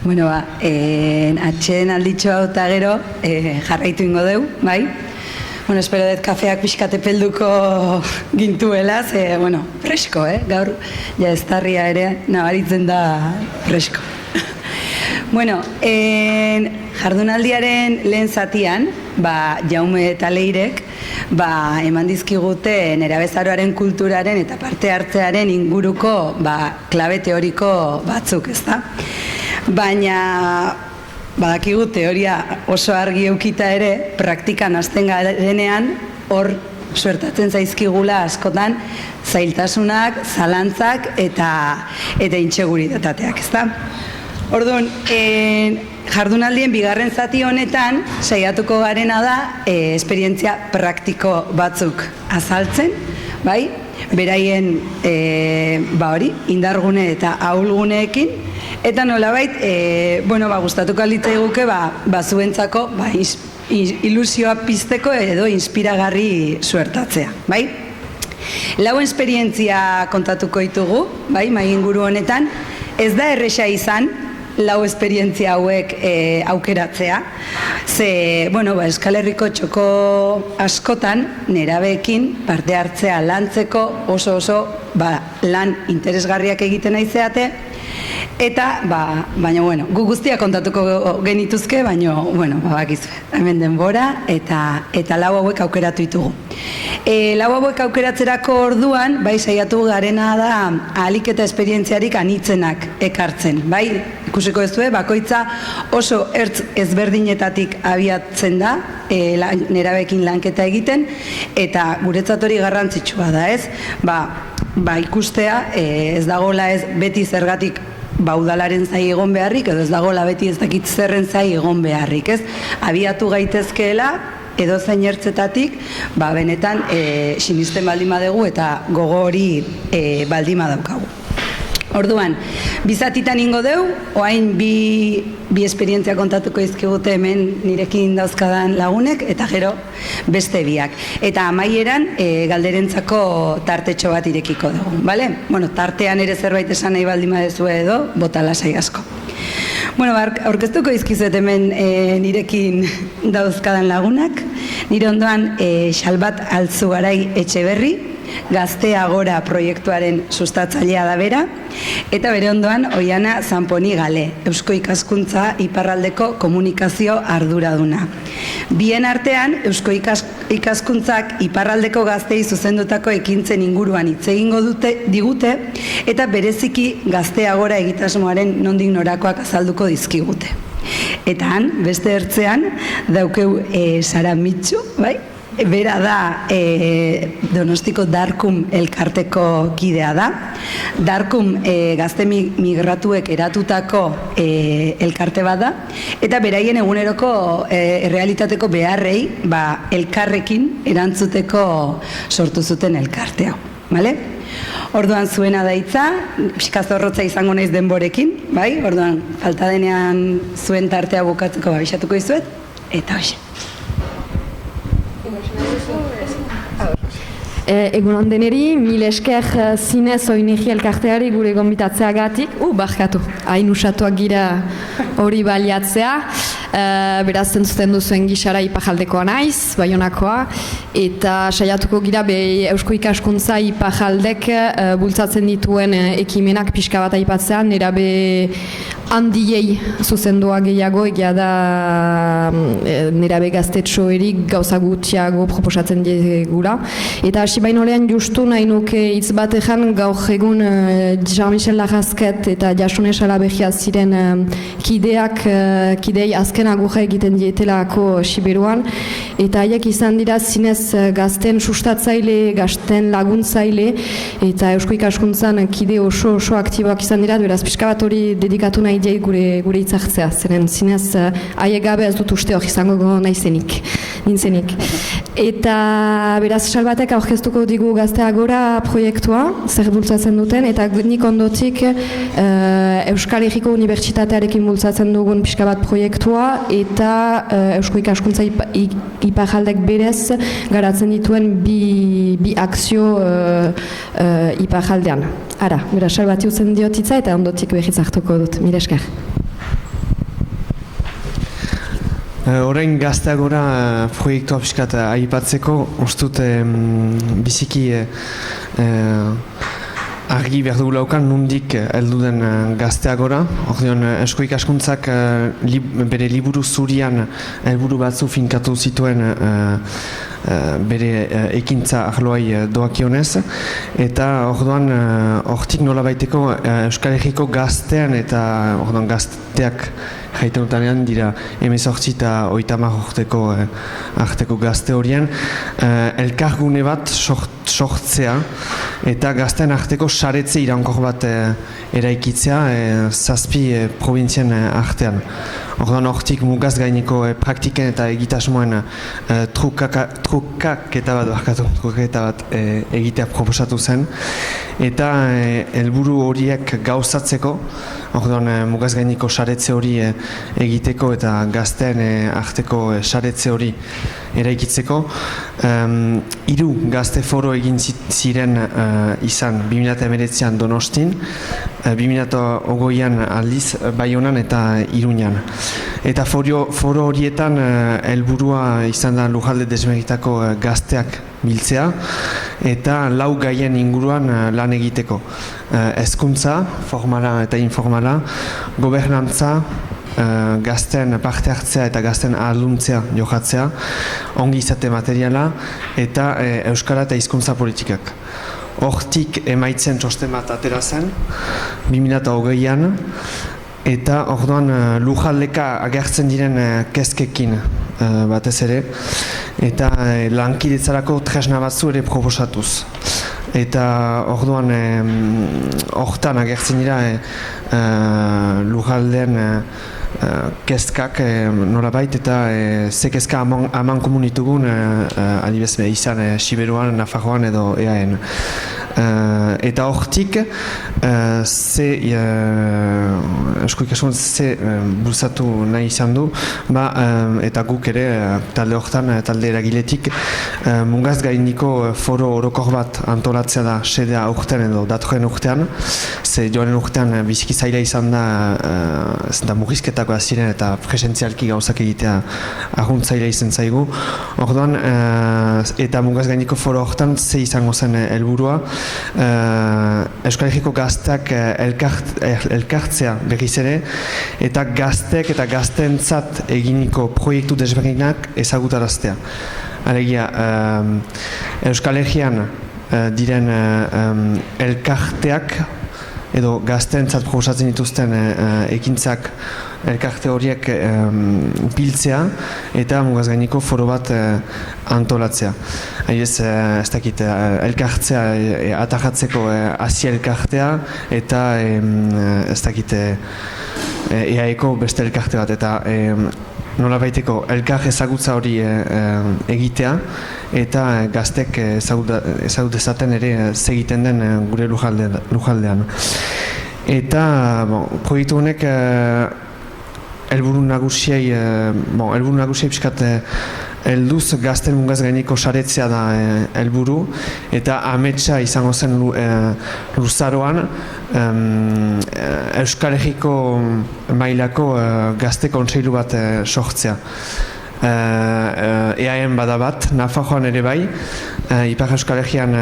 Bueno, atxeden alditxo hau eta gero jarraitu ingo deu, bai? Bueno, espero dut kafeak pixkate pelduko gintuela, bueno, fresko, gaur, ja estarria ere nabaritzen da fresko. Bueno, jardunaldiaren lehen zatian, Jaume eta Leirek, eman dizkigute nerabezaroaren kulturaren eta parte hartzearen inguruko klabe teoriko batzuk, ezta? Baina badakigu teoria oso argi eukita ere, praktikan hasten garenean hor suertatzen zaizkigula askotan zailtasunak, zalantzak eta intseguridatateak, ezta? Orduan, jardunaldien bigarren zati honetan saiatuko garena da esperientzia praktiko batzuk azaltzen, bai? Beraien indargune eta ahulguneekin, eta nolabait, gustatuko litzaiguke zuentzako ilusioa pizteko edo inspiragarri suertatzea, bai? Lau esperientzia kontatuko ditugu, bai, mai inguru honetan, ez da erresa izan lau esperientzia hauek aukeratzea, ze, Euskal Herriko txoko askotan nerabeekin parte hartzea lantzeko oso lan interesgarriak egiten aizeate, eta, baina, gu guztiak kontatuko genituzke, baina, bakizu, hemen denbora, eta lau hauek aukeratu ditugu. Lau hauek aukeratzerako orduan, saiatu garena da ahalik eta esperientziarik anitzenak ekartzen, bai? Ikusiko ez du, bakoitza oso ertz ezberdinetatik abiatzen da, nerabeekin lanketa egiten, eta guretzat hori garrantzitsua da, ez? Ikustea, ez dagoela ez beti zergatik udalaren zai egon beharrik, edo ez dagoela beti ez dakit zerren zai egon beharrik, ez? Abiatu gaitezkeela, edo zein ertzetatik, benetan sinisten baldin badugu eta gogo hori baldin badaukagu. Orduan, bizatitan ingo deu, oain bi esperientzia kontatuko izkigute hemen nirekin dauzkadan lagunek, eta gero beste biak. Eta amaieran galderentzako tartetxo bat irekiko dugu, bale? Tartean ere zerbait esan nahi baldin badezu edo, bota lasai asko. Aurkeztuko izkizuet hemen nirekin dauzkadan lagunak. Nire ondoan Xalbat Altzugarai Etxeberri, Gaztea Gora proiektuaren sustatzailea da bera, eta bere ondoan Oiana Zanponi Gale, Eusko Ikaskuntza Iparraldeko komunikazio arduraduna. Bien artean, Eusko Ikaskuntzak Iparraldeko gaztei zuzendutako ekintzen inguruan hitz egingo digute, eta bereziki Gaztea Gora egitasmoaren nondik norakoak azalduko dizkigute. Eta han, beste ertzean, daukeu Sara Mitxu, bai? Bera da Donostiko Darkum elkarteko kidea da. Darkum gazte migratuek eratutako elkarte bat da, eta beraien eguneroko errealitateko beharrei elkarrekin erantzuteko sortu zuten elkartea. Orduan zuena da hitza, pixkazorrotza izango naiz denborekin, bai? Orduan, falta denean zuen tartea bukatzeko babixatuko izuet, eta hoxe. Egunon deneri, mil esker zinez oinegi elkarteari gure gonbitatzeagatik. Barkatu, hain usatuak gira hori baliatzea. Beraz, entzuten duzuen gisara Iparraldekoa naiz, Baionakoa, eta saiatuko gira Eusko Ikaskuntza Iparraldek bultzatzen dituen ekimenak pixka bat aipatzean, nerabe handiei zuzendua gehiago, egia da nerabe gaztetxoerik gauza gutxiago proposatzen digula. Eta hasi baino lehen justu nahi nuke hitz bat ezan gaur egun Jean-Michel Larrazket eta Jasone Salaberria ziren kidei azken agurra egiten dietelako Siberuan, eta haiek izan dira zinez gazten sustatzaile, gazten laguntzaile, eta Eusko Ikaskuntzan kide oso aktiboak izan dira, beraz pixka bat hori dedikatu nahi diei gure hitzartzea, zeren zinez haiek gabe ez dut uste hori izango nintzenik. Eta beraz Salbatek aurkeztuko digu Gaztea Gora proiektua, zer bultzatzen duten, eta nik ondotik Euskal Herriko Unibertsitatearekin bultzatzen dugun pixka bat proiektua, eta Eusko Ikaskuntza Iparraldek berez garatzen dituen bi akzio Iparraldean. Ara, beraz Salbati utzen diotitza eta ondotik behiz hartuko dut. Mila esker. Orain gazteagora proiektua pixkat aipatzeko, ustut biziki argi behar dugu laukan nundik heldu den gazteagora. Ordeon, Eusko Ikaskuntzak bere liburu zurian helburu batzu finkatu zituen bere ekintza arloai doakionez, eta orduan hortik nolabaiteko Euskal Herriko gaztean eta orduan gazteak jaiten utanean dira 18 eta 30 arteko gazte horien elkargune bat sortzea eta gaztean arteko saretze iraunkor bat eraikitzea 7 probintzien artean. Orduan hortik mugaz gaineko praktiken eta egitasmoen trukaketa bat egitea proposatu zen, eta helburu horiek gauzatzeko, orduan mugaz gaineko saretze hori egiteko eta gazteen arteko saretze hori eraikitzeko, 3 gazte foro egin ziren izan 2019an Donostin, 2020an aldiz Baionan eta Iruñan. Eta foro horietan helburua izan da lujalde desberdinetako gazteak biltzea eta 4 gaien inguruan lan egiteko. Hezkuntza, formala eta informala, gobernantza, gazten parte hartzea eta gazten ahalduntzea jokatzea, ongi izate materiala eta euskara eta hizkuntza politikak. Hortik emaitzen txosten bat atera zen, 2020an, eta orduan lujaldeka agertzen diren kezkekin batez ere, eta lankidetzarako tresna batzu ere proposatuz. Eta orduan hortan agertzen dira lujaldean kezkak nolabait eta ze kezka aman komunitugun adibez izan Siberuan, Nafarroan edo EAN. Eta hortik Eusko Ikaskuntza ze bultzatu nahi izan du, eta guk ere talde hortan, talde eragiletik mugaz gainiko foro orokor bat antolatzea da sedea urtean edo datorren urtean, ze joanen urtean biziki zaila izan da murrizketako ziren eta presentzialki gauzak egitea arguntzaila izan zaigu. Orduan, eta mugaz gainiko foro hortan ze izango zen helburua, Euskal Herriko gazteak elkartzea berriz ere, eta gazteek eta gazteentzat eginiko proiektu desberdinak ezagutaraztea. Alegia, Euskal Herrian diren elkarteak edo gazteentzat proposatzen dituzten ekintzak elkarte horiek biltzea eta mugaz gainiko foro bat antolatzea. Ez dakit, elkartzea atajatzeko Asia elkartea eta ez dakit EAEko beste elkarte bat, eta nolabaiteko elkar ezagutza hori egitea eta gaztek ezagut dezaten ere segiten den gure lujaldean. Eta proiektu honek helburu nagusiei pixkat helduz gazten mugaz gaineko saretzea da helburu, eta ametsa izango zen luzaroan Euskal Herriko mailako gazte kontseilu bat sortzea. EAN bada bat, Nafarroan ere bai, Ipar Euskal Herrian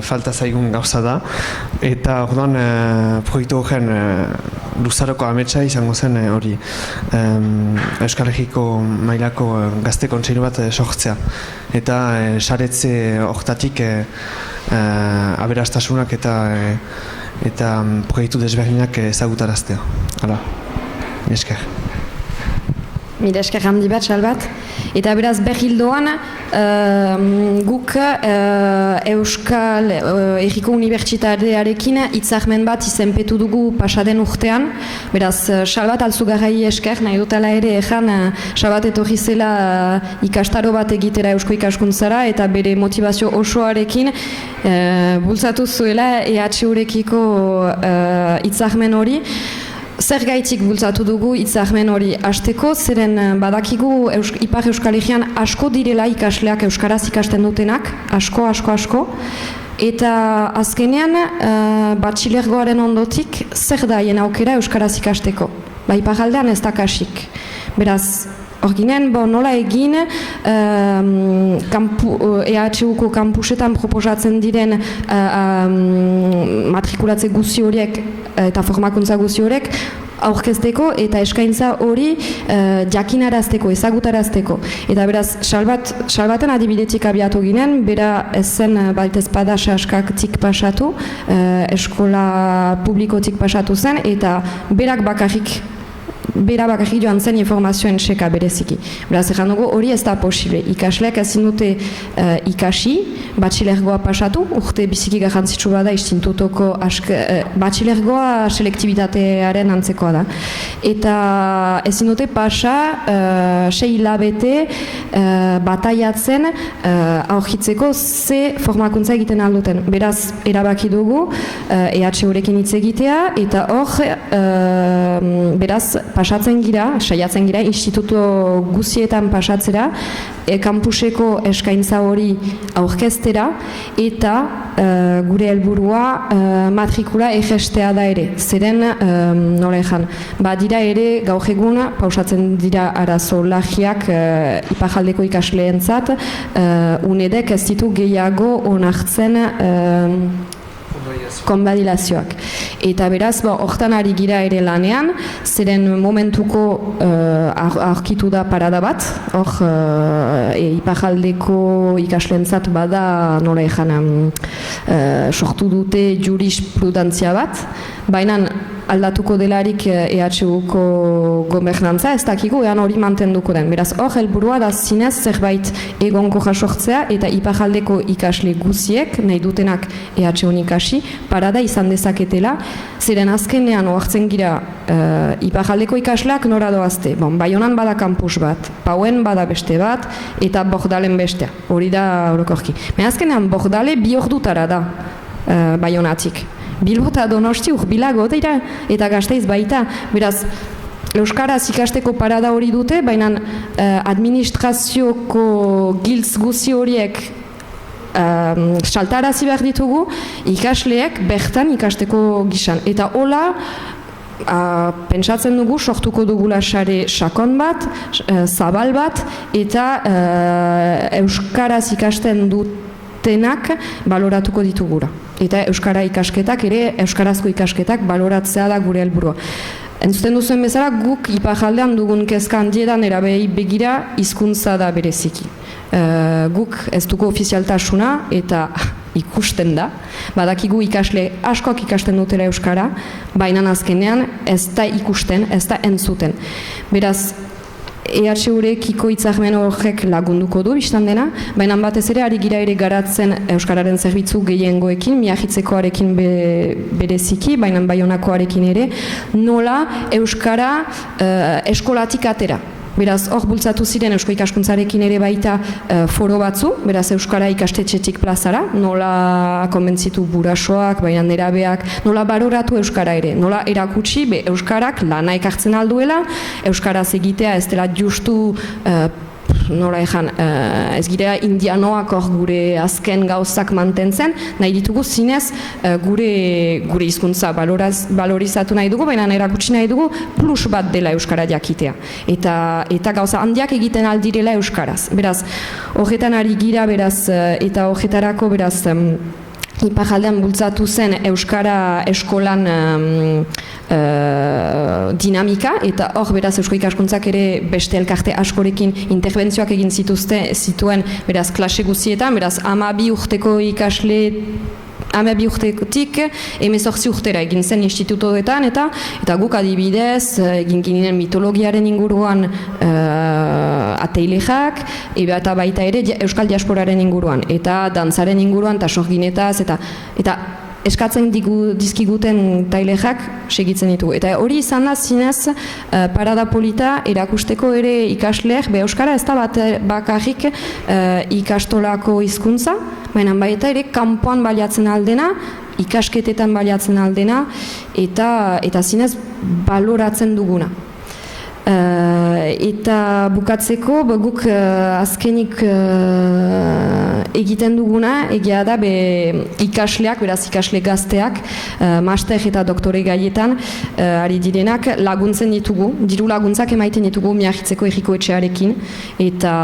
falta zaigun gauza da, eta orduan proiektu horren luzaroko ametsa izango zen hori Euskal Herriko mailako gazte kontseilu bat sortzea, eta saretze hortatik aberastasunak eta proiektu desberdinak ezagutaraztea. Hala, esker. Mila esker handi bat, salbat. Eta beraz behildoan guk Euskal Herriko Unibertsitatearekin hitzarmen bat izenpetu dugu pasaden urtean. Beraz, salbat altzugarrai esker, nahi dutela ere ezan salbat etorri zela ikastaro bat egitera Eusko Ikaskuntzara eta bere motivazio osoarekin bultzatu zuela EHUrekiko hitzarmen hori. Zer gaitik bultzatu dugu hitzarmen hori hasteko, zeren badakigu Ipar Euskal Herrian asko direla ikasleak euskaraz ikasten dutenak, asko. Eta azkenean, batxilergoaren ondotik, zer da hien aukera euskaraz ikasteko? Iparraldean ez da kasik. Beraz, Hor ginen, nola egin EHUko kampusetan proposatzen diren matrikulatze guzi horiek eta formakuntza guzi horiek aurkezteko eta eskaintza hori jakinarazteko, ezagutarazteko. Eta beraz, salbaten adibidetik abiatu ginen, bera ezen baltezpada saskaktik pasatu, eskola publikotik pasatu zen, eta berak bakarrik joan zen informazioen seka bereziki. Beraz, ezan dugu, hori ez da posible. Ikasleak ezin dute ikasi, batxilergoa pasatu, urte biziki garrantzitsu bada institutoko batxilergoa selektibitatearen antzekoa da. Eta ezin dute pasa 6 hilabete bataiatzen aurkitzeko ze formakuntza egiten alduten. Beraz, erabaki dugu EHUrekin hitz egitea, eta hor, beraz, saiatzen gira, instituto guzietan pasatzera, kampuseko eskaintza hori aurkeztera, eta gure helburua matrikula egestea da ere. Zeren, nola ezan, badira ere gaur egun pausatzen dira arazo lagiak ipajaldeko ikasleentzat, UNEDek ez ditu gehiago onartzen konbadilazioak. Eta beraz, hortan ari gira ere lanean, zeren momentuko aurkitu da parada bat, hor ipajaldeko ikasleentzat bada, nola ezan, sortu dute jurisprudentzia bat, baina aldatuko delarik EHUko gobernantza, ez dakigu ean hori mantenduko den. Beraz, hor helburua da zinez zerbait egonko jasortzea eta ipajaldeko ikasle guziek, nahi dutenak EHUn ikasi, parada izan dezaketela, ziren azkenean oartzen gira ipajaldeko ikasleak nora doazte. Baionan bada kampus bat, Pauen bada beste bat, eta Bordalen bestea. Hori da orokorki. Azkenean Bordale 2 ordutara da Baionatik. Bilbo eta Donosti urbilago dira, eta Gasteiz baita. Beraz, euskaraz ikasteko parada hori dute, baina administrazioko giltz guzi horiek saltarazi behar ditugu ikasleek bertan ikasteko gisan. Eta hola, pentsatzen dugu, sortuko dugula sare sakon bat, zabal bat, eta euskaraz ikasten dutenak baloratuko ditugura. Eta euskara ikasketak ere, euskarazko ikasketak baloratzea da gure helburua. Entzuten duzuen bezala, guk ipajaldean dugun kezka handietan erabei begira hizkuntza da bereziki. Guk ez dugu ofizialtasuna eta ikusten da. Badakigu ikasle askok ikasten dutela euskara, baina azkenean ez da ikusten, ez da entzuten. Beraz, EHUrekiko hitzarmen horrek lagunduko du biztan dena, baina batez ere ari gira ere garatzen euskararen zerbitzu gehiengoekin, Miagitzekoarekin bereziki, baina Baionakoarekin ere, nola euskara eskolatik atera. Beraz, hor bultzatu ziren Eusko Ikaskuntzarekin ere baita foro batzu, beraz Euskara ikastetxetik plazara, nola konbentzitu burasoak, baina nerabeak, nola baroratu Euskara ere, nola erakutsi Euskarak lana ekartzen alduela, Euskaraz egitea ez dela justu nola ezan, ez girea indianoak hor gure azken gauzak mantentzen, nahi ditugu zinez gure hizkuntza balorizatu nahi dugu, baina erakutsi nahi dugu plus bat dela euskara jakitea. Eta gauza handiak egiten aldirela euskaraz. Beraz, horretan ari gira, beraz, eta horretarako, beraz, Iparraldean bultzatu zen Euskara eskolan dinamika, eta hor beraz Eusko Ikaskuntzak ere beste elkarte askorekin interbentzioak egin zituen beraz klase guztietan, beraz 12 urteko ikasle 12 urtetik 18 urtera egin zen institutoetan, eta guk adibidez egin ginen mitologiaren inguruan ateilejak, eta baita ere Euskal Diasporaren inguruan, eta dantzaren inguruan, eta sorginetaz, eta eskatzen dizkiguten tailejak segitzen ditugu. Eta hori izan da zinez parada polita erakusteko ere ikasleek, Euskara ez da bakarrik ikastolako hizkuntza, baina baita ere kanpoan baliatzen aldena, ikasketetan baliatzen aldena, eta zinez baloratzen duguna. Eta bukatzeko, guk azkenik egiten duguna, egia da, ikasleak, beraz ikasle gazteak, master eta doktore gaietan, ari direnak laguntzen ditugu, diru laguntzak emaiten ditugu Miagitzeko Herriko Etxearekin, eta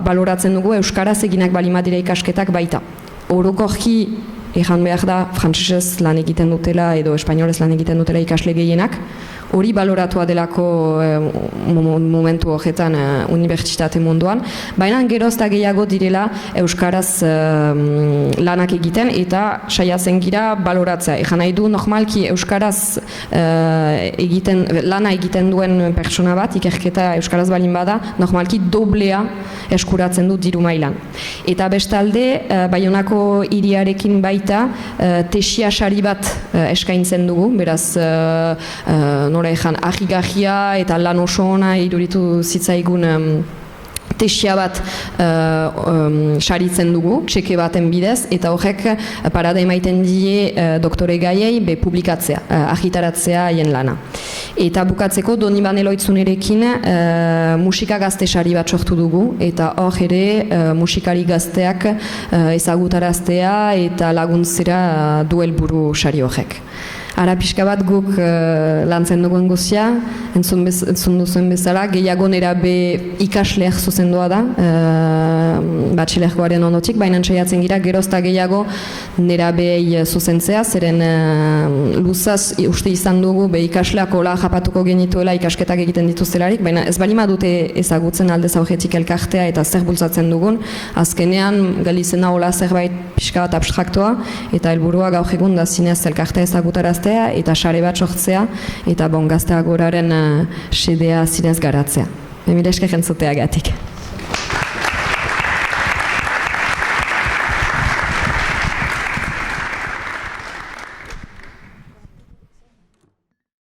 baloratzen dugu euskaraz eginak balima dira ikasketak baita. Orokorki ejan behar da, frantsesez lan egiten dutela edo espainolez lan egiten dutela ikasle gehienak, hori baloratua delako momentu horretan unibertsitate munduan, baina geroz eta gehiago direla euskaraz lanak egiten eta saiatzen gira baloratzea. Ejan nahi du normalki euskaraz lana egiten duen pertsona bat, ikerketa euskaraz balin bada, normalki doblea eskuratzen du diru mailan. Eta bestalde, Baionako hiriarekin baita tesia sari bat eskaintzen dugu, beraz nora ezan ahigarria eta lan oso ona iruritu zitzaigun tesia bat saritzen dugu, txeke baten bidez, eta horrek parada emaiten die doktore gaiei publikatzea, argitaratzea haien lana. Eta bukatzeko Donibane Loitzunerekin musika gazte sari bat sortu dugu, eta hor ere musikari gazteak ezagutaraztea eta laguntzera du helburu sari horrek. Ara pixka bat guk lantzen dugun guzia, entzun duzuen bezala, gehiago nerabe ikasleak zuzendua da, batxilergoaren ondotik, baina saiatzen gira gerozta gehiago nerabei zuzentzea, zeren luzaz uste izan dugu ikasleak hola japatuko genituela ikasketak egiten dituztelarik, baina ez balima dute ezagutzen aldez aurretik elkartea eta zer bultzatzen dugun, azkenean galizena hola zerbait pixka bat abstraktoa, eta helburua gaur egun da zinez elkartea ezagutaraztea, eta sare bat sortzea, eta Gazte Agoraren sedea zinez garatzea. Mila esker entzuteagatik.